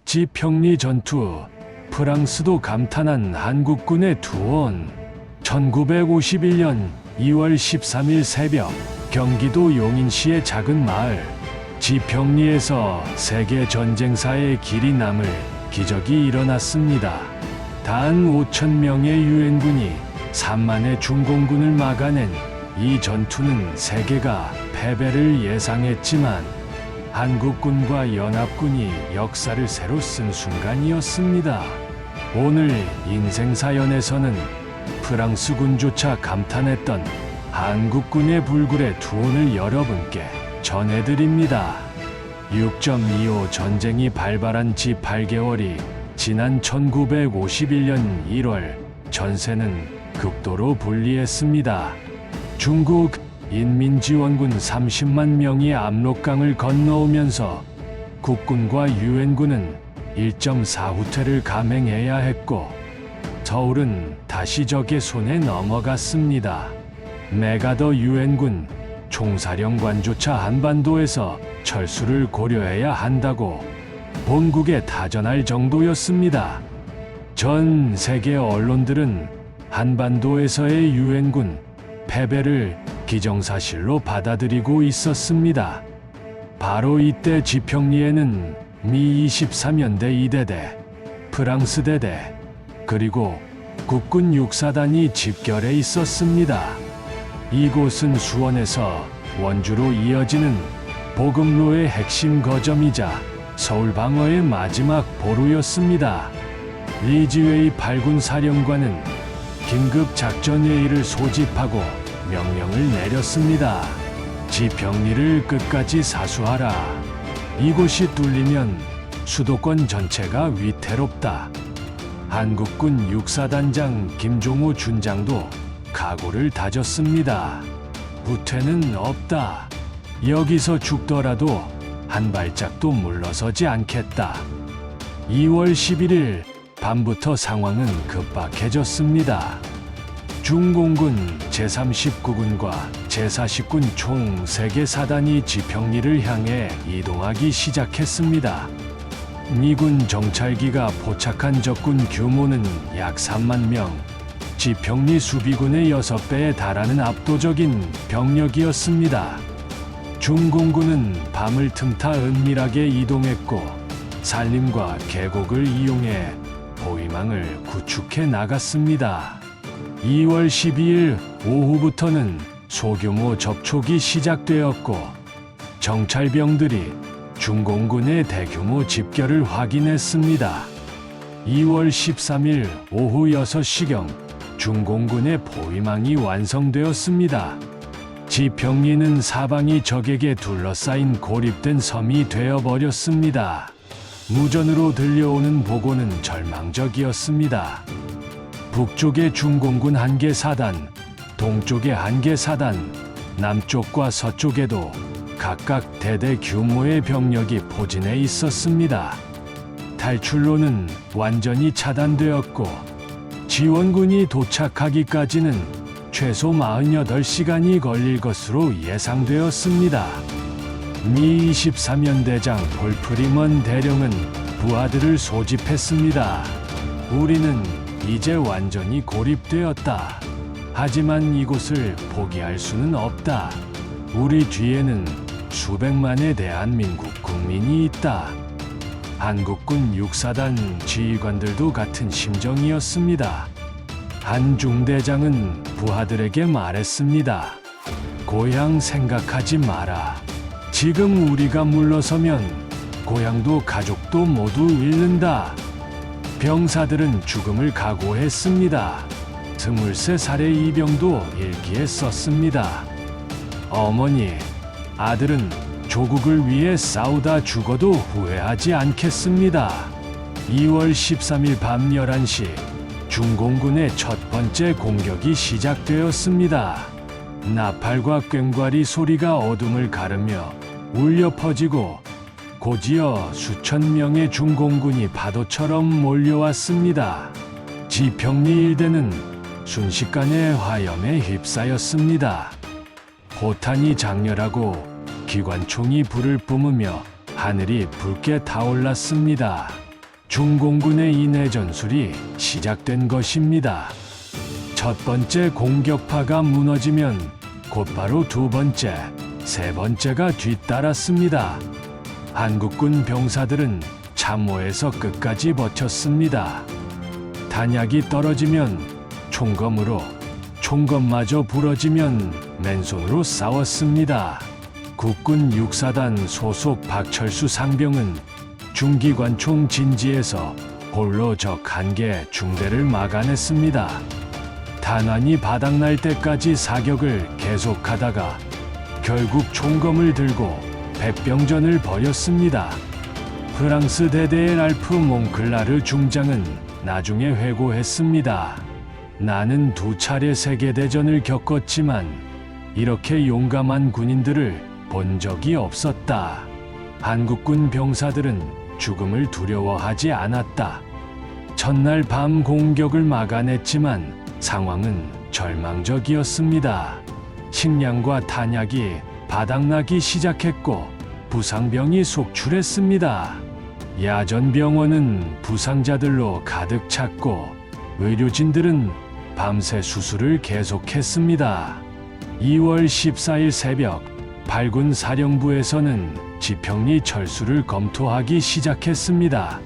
지평리 전투, 프랑스도 감탄한 한국군의 투혼. 1951년 2월 13일 새벽, 경기도 용인시의 작은 마을 지평리에서 세계 전쟁사의 길이 남을 기적이 일어났습니다. 단 5,000명의 유엔군이 3만의 중공군을 막아낸 이 전투는 세계가 패배를 예상했지만 한국군과 연합군이 역사를 새로 쓴 순간이었습니다. 오늘 인생사연에서는 프랑스군조차 감탄했던 한국군의 불굴의 투혼을 여러분께 전해드립니다. 6.25 전쟁이 발발한 지 8개월이 지난 1951년 1월, 전세는 극도로 불리했습니다. 중국 인민지원군 30만 명이 압록강을 건너오면서 국군과 유엔군은 1.4후퇴를 감행해야 했고, 서울은 다시 적의 손에 넘어갔습니다. 메가더 유엔군 총사령관조차 한반도에서 철수를 고려해야 한다고 본국에 타전할 정도였습니다. 전 세계 언론들은 한반도에서의 유엔군 패배를 기정사실로 받아들이고 있었습니다. 바로 이때 지평리에는 미 23연대 2대대, 프랑스 대대, 그리고 국군 육사단이 집결해 있었습니다. 이곳은 수원에서 원주로 이어지는 보급로의 핵심 거점이자 서울 방어의 마지막 보루였습니다. 리지웨이 8군 사령관은 긴급 작전회의를 소집하고 명령을 내렸습니다. 지평리를 끝까지 사수하라. 이곳이 뚫리면 수도권 전체가 위태롭다. 한국군 육사단장 김종호 준장도 각오를 다졌습니다. 후퇴는 없다. 여기서 죽더라도 한 발짝도 물러서지 않겠다. 2월 11일 밤부터 상황은 급박해졌습니다. 중공군 제39군과 제40군 총 3개 사단이 지평리를 향해 이동하기 시작했습니다. 미군 정찰기가 포착한 적군 규모는 약 3만 명, 지평리 수비군의 6배에 달하는 압도적인 병력이었습니다. 중공군은 밤을 틈타 은밀하게 이동했고 산림과 계곡을 이용해 포위망을 구축해 나갔습니다. 2월 12일 오후부터는 소규모 접촉이 시작되었고 정찰병들이 중공군의 대규모 집결을 확인했습니다. 2월 13일 오후 6시경 중공군의 포위망이 완성되었습니다. 지평리는 사방이 적에게 둘러싸인 고립된 섬이 되어버렸습니다. 무전으로 들려오는 보고는 절망적이었습니다. 북쪽의 중공군 1개 사단, 동쪽의 1개 사단, 남쪽과 서쪽에도 각각 대대 규모의 병력이 포진해 있었습니다. 탈출로는 완전히 차단되었고 지원군이 도착하기까지는 최소 48시간이 걸릴 것으로 예상되었습니다. 미 23연대장 볼프리먼 대령은 부하들을 소집했습니다. 우리는 이제 완전히 고립되었다. 하지만 이곳을 포기할 수는 없다. 우리 뒤에는 수백만의 대한민국 국민이 있다. 한국군 육사단 지휘관들도 같은 심정이었습니다. 한 중대장은 부하들에게 말했습니다. 고향 생각하지 마라. 지금 우리가 물러서면 고향도 가족도 모두 잃는다. 병사들은 죽음을 각오했습니다. 23살의 이병도 일기에 썼습니다. 어머니, 아들은 조국을 위해 싸우다 죽어도 후회하지 않겠습니다. 2월 13일 밤 11시 중공군의 첫 번째 공격이 시작되었습니다. 나팔과 꽹과리 소리가 어둠을 가르며 울려 퍼지고 곧이어 수천 명의 중공군이 파도처럼 몰려왔습니다. 지평리 일대는 순식간에 화염에 휩싸였습니다. 포탄이 장렬하고 기관총이 불을 뿜으며 하늘이 붉게 타올랐습니다. 중공군의 인해 전술이 시작된 것입니다. 첫 번째 공격파가 무너지면 곧바로 두 번째, 세 번째가 뒤따랐습니다. 한국군 병사들은 참모에서 끝까지 버텼습니다. 탄약이 떨어지면 총검으로, 총검마저 부러지면 맨손으로 싸웠습니다. 국군 육사단 소속 박철수 상병은 중기관총 진지에서 홀로 적 한 개 중대를 막아냈습니다. 탄환이 바닥날 때까지 사격을 계속하다가 결국 총검을 들고 백병전을 벌였습니다. 프랑스 대대의 랄프 몽클라르 중장은 나중에 회고했습니다. 나는 2차례 세계대전을 겪었지만 이렇게 용감한 군인들을 본 적이 없었다. 한국군 병사들은 죽음을 두려워하지 않았다. 첫날 밤 공격을 막아냈지만 상황은 절망적이었습니다. 식량과 탄약이 바닥나기 시작했고 부상병이 속출했습니다. 야전병원은 부상자들로 가득 찼고 의료진들은 밤새 수술을 계속했습니다. 2월 14일 새벽 8군 사령부에서는 지평리 철수를 검토하기 시작했습니다.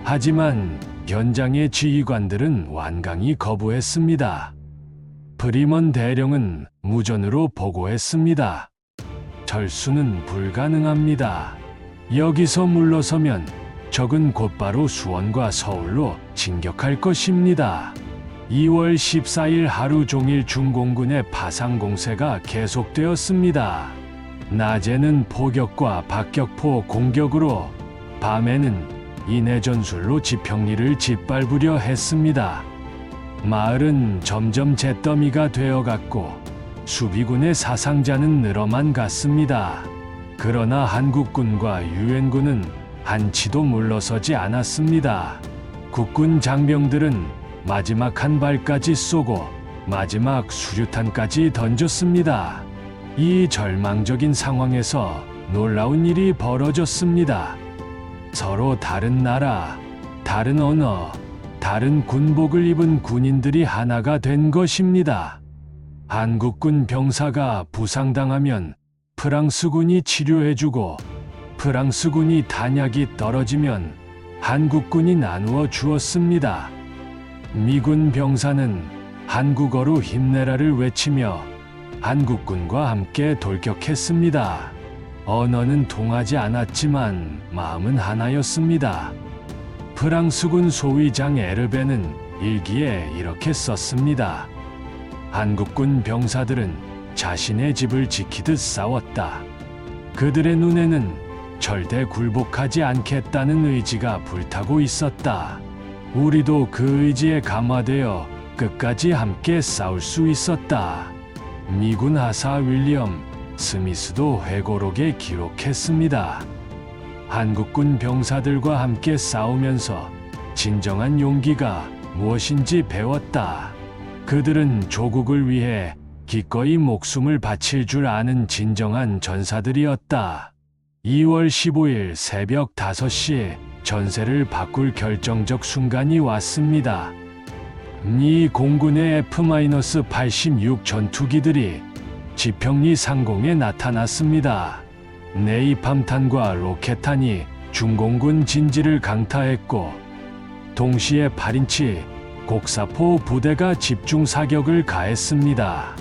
하지만 현장의 지휘관들은 완강히 거부했습니다. 프리먼 대령은 무전으로 보고했습니다. 철수는 불가능합니다. 여기서 물러서면 적은 곧바로 수원과 서울로 진격할 것입니다. 2월 14일 하루 종일 중공군의 파상 공세가 계속되었습니다. 낮에는 포격과 박격포 공격으로, 밤에는 인해 전술로 지평리를 짓밟으려 했습니다. 마을은 점점 잿더미가 되어갔고 수비군의 사상자는 늘어만 갔습니다. 그러나 한국군과 유엔군은 한치도 물러서지 않았습니다. 국군 장병들은 마지막 한 발까지 쏘고 마지막 수류탄까지 던졌습니다. 이 절망적인 상황에서 놀라운 일이 벌어졌습니다. 서로 다른 나라, 다른 언어, 다른 군복을 입은 군인들이 하나가 된 것입니다. 한국군 병사가 부상당하면 프랑스군이 치료해주고, 프랑스군이 탄약이 떨어지면 한국군이 나누어 주었습니다. 미군 병사는 한국어로 힘내라를 외치며 한국군과 함께 돌격했습니다. 언어는 통하지 않았지만 마음은 하나였습니다. 프랑스군 소위장 에르베는 일기에 이렇게 썼습니다. 한국군 병사들은 자신의 집을 지키듯 싸웠다. 그들의 눈에는 절대 굴복하지 않겠다는 의지가 불타고 있었다. 우리도 그 의지에 감화되어 끝까지 함께 싸울 수 있었다. 미군 하사 윌리엄 스미스도 회고록에 기록했습니다. 한국군 병사들과 함께 싸우면서 진정한 용기가 무엇인지 배웠다. 그들은 조국을 위해 기꺼이 목숨을 바칠 줄 아는 진정한 전사들이었다. 2월 15일 새벽 5시 전세를 바꿀 결정적 순간이 왔습니다. 미 공군의 F-86 전투기들이 지평리 상공에 나타났습니다. 네이팜탄과 로켓탄이 중공군 진지를 강타했고 동시에 8인치 곡사포 부대가 집중 사격을 가했습니다.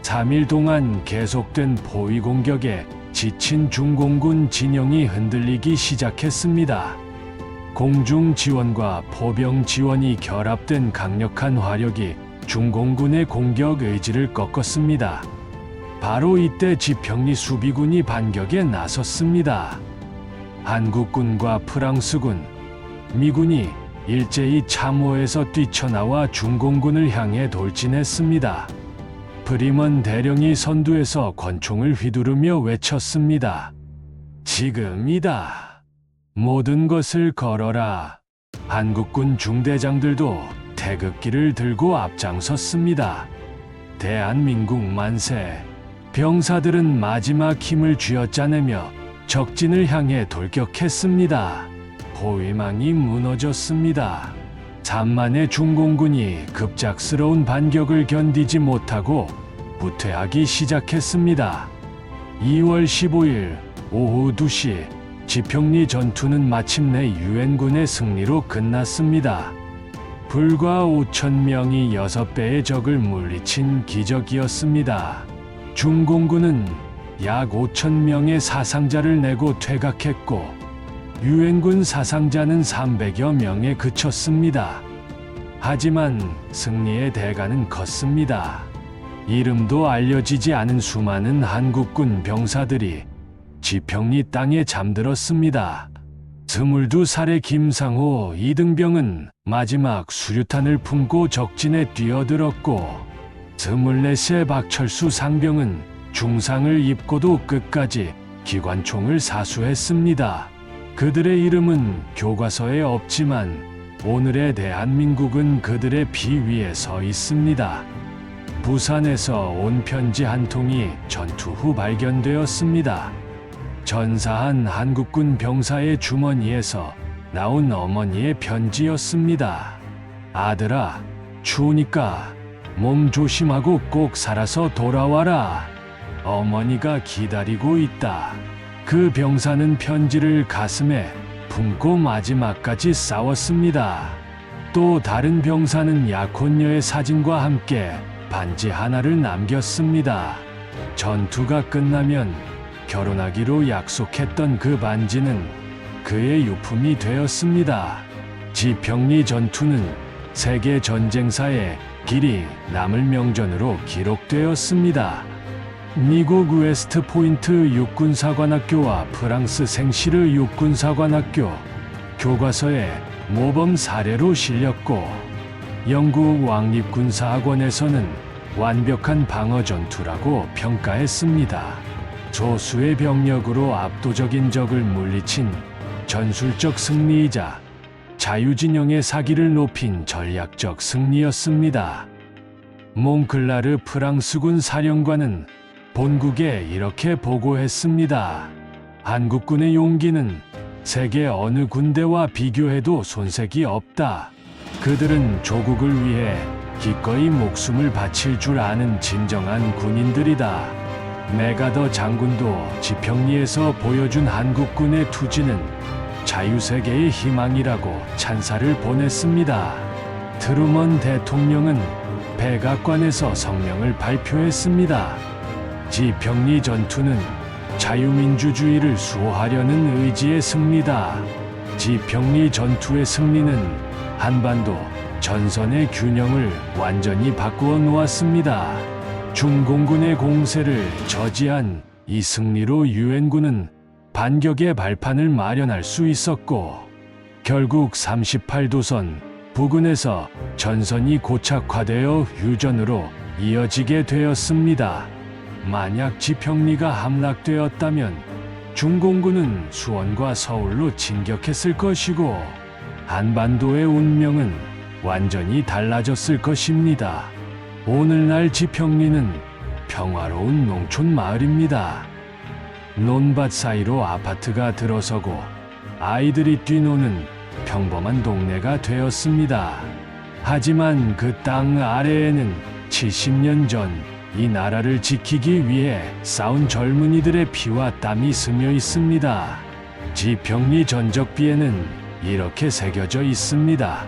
3일 동안 계속된 포위 공격에 지친 중공군 진영이 흔들리기 시작했습니다. 공중 지원과 포병 지원이 결합된 강력한 화력이 중공군의 공격 의지를 꺾었습니다. 바로 이때 지평리 수비군이 반격에 나섰습니다. 한국군과 프랑스군, 미군이 일제히 참호에서 뛰쳐나와 중공군을 향해 돌진했습니다. 프리먼 대령이 선두에서 권총을 휘두르며 외쳤습니다. 지금이다. 모든 것을 걸어라. 한국군 중대장들도 태극기를 들고 앞장섰습니다. 대한민국 만세. 병사들은 마지막 힘을 쥐어짜내며 적진을 향해 돌격했습니다. 포위망이 무너졌습니다. 잠만의 중공군이 급작스러운 반격을 견디지 못하고 후퇴하기 시작했습니다. 2월 15일 오후 2시 지평리 전투는 마침내 유엔군의 승리로 끝났습니다. 불과 5,000명이 6배의 적을 물리친 기적이었습니다. 중공군은 약 5,000명의 사상자를 내고 퇴각했고 유엔군 사상자는 300여 명에 그쳤습니다. 하지만 승리의 대가는 컸습니다. 이름도 알려지지 않은 수많은 한국군 병사들이 지평리 땅에 잠들었습니다. 22살의 김상호 이등병은 마지막 수류탄을 품고 적진에 뛰어들었고 24세 박철수 상병은 중상을 입고도 끝까지 기관총을 사수했습니다. 그들의 이름은 교과서에 없지만 오늘의 대한민국은 그들의 피 위에 서 있습니다. 부산에서 온 편지 한 통이 전투 후 발견되었습니다. 전사한 한국군 병사의 주머니에서 나온 어머니의 편지였습니다. 아들아, 추우니까 몸 조심하고 꼭 살아서 돌아와라. 어머니가 기다리고 있다. 그 병사는 편지를 가슴에 품고 마지막까지 싸웠습니다. 또 다른 병사는 약혼녀의 사진과 함께 반지 하나를 남겼습니다. 전투가 끝나면 결혼하기로 약속했던 그 반지는 그의 유품이 되었습니다. 지평리 전투는 세계 전쟁사에 길이 남을 명전으로 기록되었습니다. 미국 웨스트 포인트 육군사관학교와 프랑스 생시르 육군사관학교 교과서에 모범 사례로 실렸고 영국 왕립군사학원에서는 완벽한 방어 전투라고 평가했습니다. 소수의 병력으로 압도적인 적을 물리친 전술적 승리이자 자유진영의 사기를 높인 전략적 승리였습니다. 몽클라르 프랑스군 사령관은 본국에 이렇게 보고했습니다. 한국군의 용기는 세계 어느 군대와 비교해도 손색이 없다. 그들은 조국을 위해 기꺼이 목숨을 바칠 줄 아는 진정한 군인들이다. 메가더 장군도 지평리에서 보여준 한국군의 투지는 자유세계의 희망이라고 찬사를 보냈습니다. 트루먼 대통령은 백악관에서 성명을 발표했습니다. 지평리 전투는 자유민주주의를 수호하려는 의지의 승리다. 지평리 전투의 승리는 한반도 전선의 균형을 완전히 바꾸어 놓았습니다. 중공군의 공세를 저지한 이 승리로 유엔군은 반격의 발판을 마련할 수 있었고 결국 38도선 부근에서 전선이 고착화되어 휴전으로 이어지게 되었습니다. 만약 지평리가 함락되었다면 중공군은 수원과 서울로 진격했을 것이고 한반도의 운명은 완전히 달라졌을 것입니다. 오늘날 지평리는 평화로운 농촌 마을입니다. 논밭 사이로 아파트가 들어서고 아이들이 뛰노는 평범한 동네가 되었습니다. 하지만 그 땅 아래에는 70년 전 이 나라를 지키기 위해 싸운 젊은이들의 피와 땀이 스며 있습니다. 지평리 전적비에는 이렇게 새겨져 있습니다.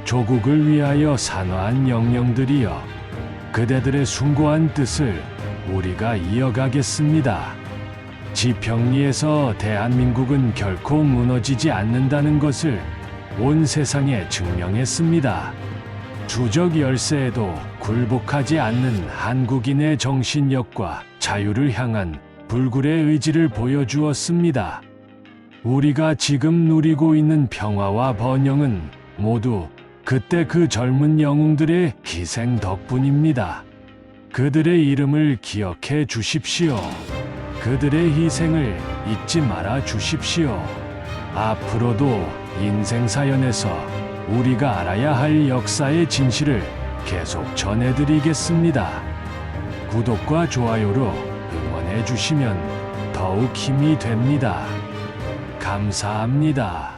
조국을 위하여 산화한 명령들이여, 그대들의 숭고한 뜻을 우리가 이어가겠습니다. 지평리에서 대한민국은 결코 무너지지 않는다는 것을 온 세상에 증명했습니다. 주적 열세에도 굴복하지 않는 한국인의 정신력과 자유를 향한 불굴의 의지를 보여주었습니다. 우리가 지금 누리고 있는 평화와 번영은 모두 그때 그 젊은 영웅들의 희생 덕분입니다. 그들의 이름을 기억해 주십시오. 그들의 희생을 잊지 말아 주십시오. 앞으로도 인생사연에서 우리가 알아야 할 역사의 진실을 계속 전해드리겠습니다. 구독과 좋아요로 응원해 주시면 더욱 힘이 됩니다. 감사합니다.